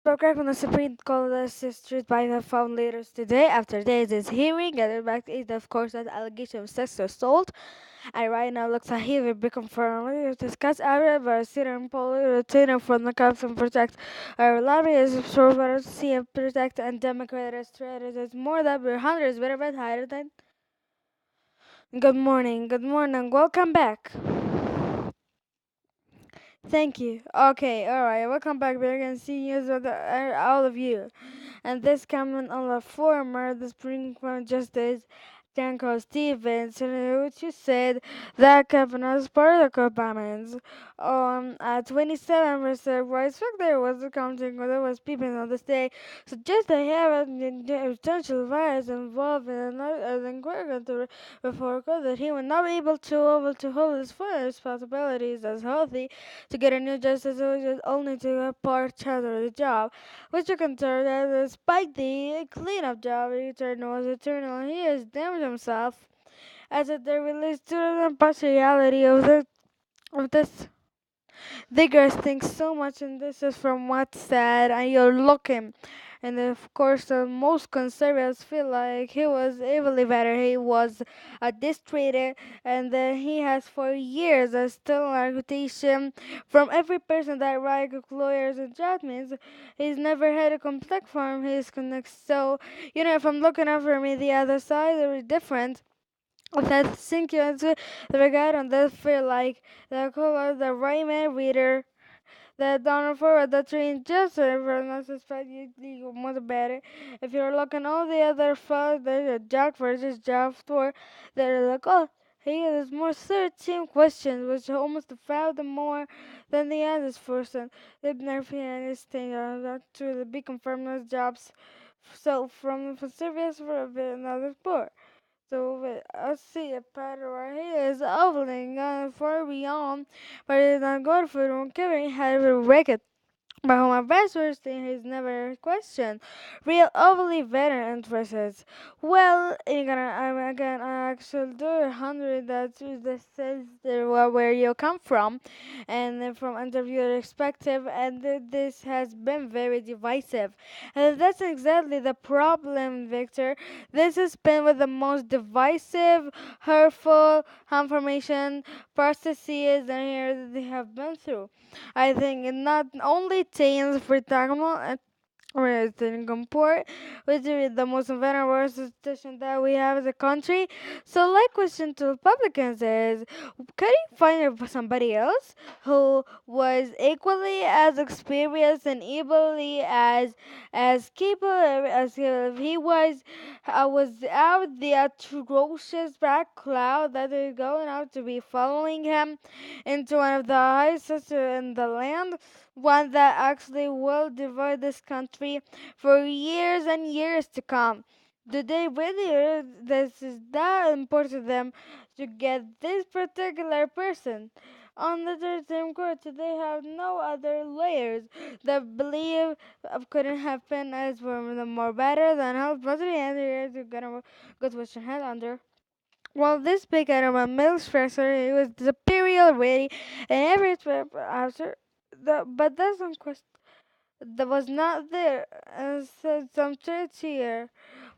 paragraph on the Supreme Court is issued by the found leaders today. After days is hearing, gathered back is of course that allegation of sexual assault. And right now looks like he will be confirmed. We discuss area but sitting poll routine from the cops and protect our lobby is sure to see and protect and democrat strategies is more than hundreds better but higher than good morning, welcome back. Thank you. Okay, alright, welcome back. We're gonna see you with all of you. And this comment on the former the Supreme Court Justice Danko Stevens, which you said that Kavanaugh's particle bombings at 27% rights back there was accounting when there was people on the state. So just to have a potential virus involved in another inquiry before court that he would not be able to hold his full responsibilities as healthy to get a new justice only to a part of the job which you can tell that despite the cleanup job he turned was eternal, he has damaged himself as it they released to the impartiality of this vigorous thing so much and this is from what's said and you're looking and of course the most conservatives feel like he was evilly better. He was a distraitor and he has for years a still reputation from every person that writes lawyers and judgments. He's never had a conflict from his connect. So, if I'm looking over me the other side, they're different. If I think you answer the regard on that feel like the right man reader that Donald Ford the train just for not suspect you much better. If you're looking all the other files, there's a Jack versus Jack for they're like, oh, he has more 13 questions, which almost a thousand more than the others person. They've never anything to be confirmed as jobs. So from the service for a bit another sport. So I see a pattern where he is opening far beyond, but it's not good for him. Kevin had a record. But my best worst thing he's never questioned. Real overly veteran interests. Well, again, I actually do 100 that says where you come from, and then from interviewer perspective, and this has been very divisive. And that's exactly the problem, Victor. This has been with the most divisive, hurtful information processes and here that they have been through. I think it not only changes for Takamo and comport, which is the most vulnerable institution that we have as a country. So, like question to Republicans is, can you find somebody else who was equally as experienced and equally as capable as he was out the atrocious black cloud that is going out to be following him into one of the highest in the land, one that actually will divide this country for years and years to come. Do they really this is that important to them to get this particular person on the Supreme Court? So they have no other layers that believe couldn't happen as for the more better than help President Andrew to get a good question head under. Well, this big animal milk stressor, he was superior already, and every trip after but that's one question that was not there, and said some church here.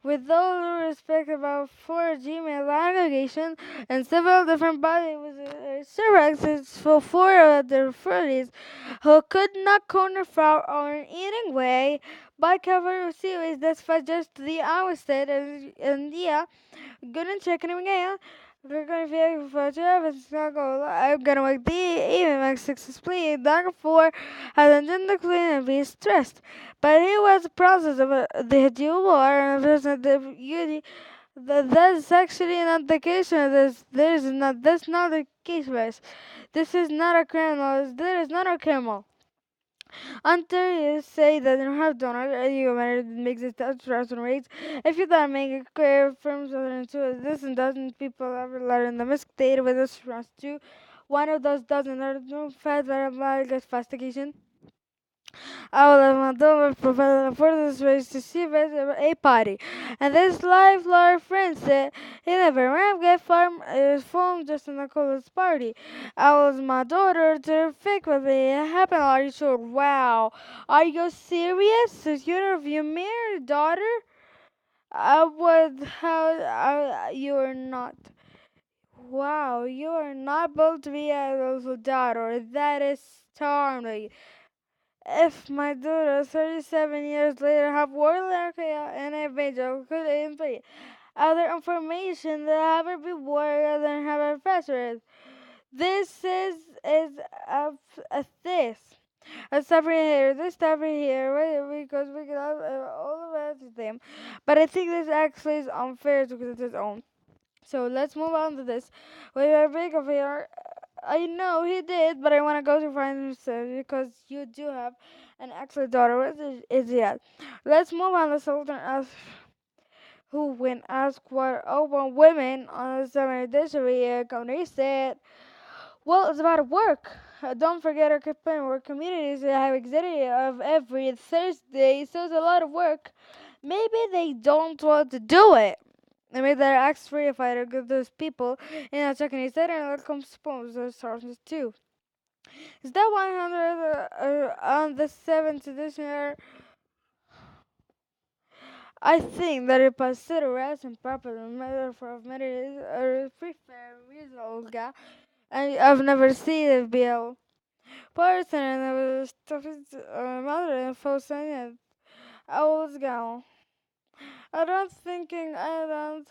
With all due respect about four Gmail aggregation and several different bodies with surveys for four of the authorities who could not counterfeit or in any way by cover series that's for just the hour state and yeah, good and checking again. We're gonna be for Travis Chicago. I'm gonna make the even make six split dark four has intended to clean and be stressed. But it was a process of the dual war and the beauty that's actually not the case. That's not the case, guys. This is not a criminal. There is not a criminal. Until you say that you have done it, you makes it trust rates. If you don't make it clear firms other than two, this and doesn't people ever learn the mistake with this trust too. One of those doesn't learn no fast verified investigation. I will have my daughter provide the furthest ways to see a party. And this lifelong friend said he never ran get farm his phone just in the coolest party. I was my daughter to fake what it happened. Are you sure? Wow. Are you serious? Did you interview me, your daughter? I would how you are not. Wow, you are not built to be a little daughter. That is charming. If my daughter, 37 years later, have worked like an individual, could employ other information that have her be worried than have her frustrated. This is a this. A separate here, this separate here, right? Because we can all of them. But I think this actually is unfair because it's its own. So let's move on to this. We are big of here. I know he did, but I want to go to find himself because you do have an excellent daughter. Is he at? Let's move on to Sultan asked who, when asked what open women on the summer district company said, well, it's about work. Don't forget our campaign work communities that have executive of every Thursday, so it's a lot of work. Maybe they don't want to do it. They made their axe free fighter give those people in a second. He said, and let come suppose those sources too. Is that 100 on the 7th edition? I think that it consider as improper metaphor of merit is a free fair result, and I've never seen it be a person and I was stuffed mother and full saying I was gone. I don't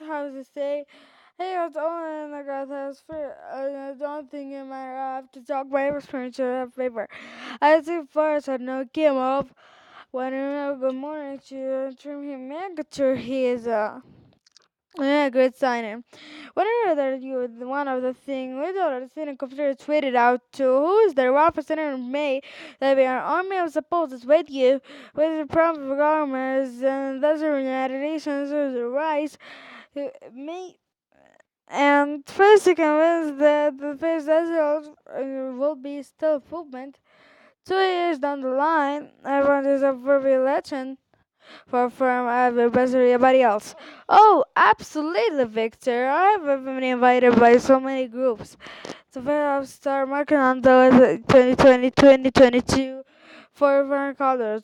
have to say hey, I was only in the glass for I don't think it matter. I have to talk my experience to the paper. I see first I know came up when I know good morning to trim him miniature he is a great signer. Whenever that you one of the thing we don't understand and computer tweeted out to who is the representative in May that we are army of supposes with you with the prompt of governments and those are United Nations or the rights may and first to convince that the first result will be still improvement. 2 years down the line, everyone is up for re-election for from everybody else. Oh, absolutely, Victor. I have been invited by so many groups. So I'll start marking on those 2020, 2022 for foreign colors.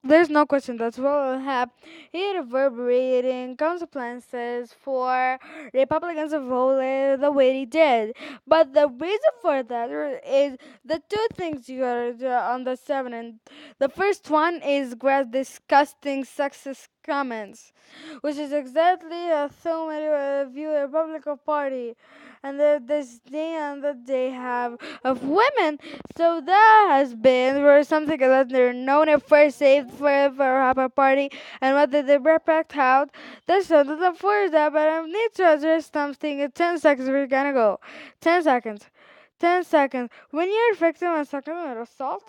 There's no question that will have reverberating consequences for Republicans to vote the way they did. But the reason for that is the two things you gotta do on the 7th. And the first one is Grass disgusting sexist comments, which is exactly so many view the Republican Party and the disdain that they have of women. So that has been for something that they're known at first saved for a party and what did they repact out. That's not the first that but I need to address something in 10 seconds we're gonna go. 10 seconds. 10 seconds. When you're a victim of sexual assault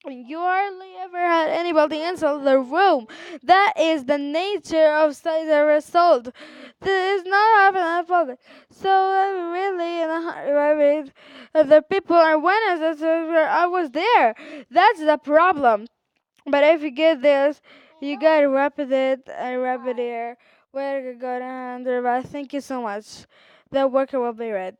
you hardly ever had anybody insult the room. That is the nature of cyber assault. This is not happening in public. So really, I mean, the people are witnesses. I was there. That's the problem. But if you get this, you gotta wrap it and wrap it here. We're gonna go down there. But thank you so much. The worker will be read.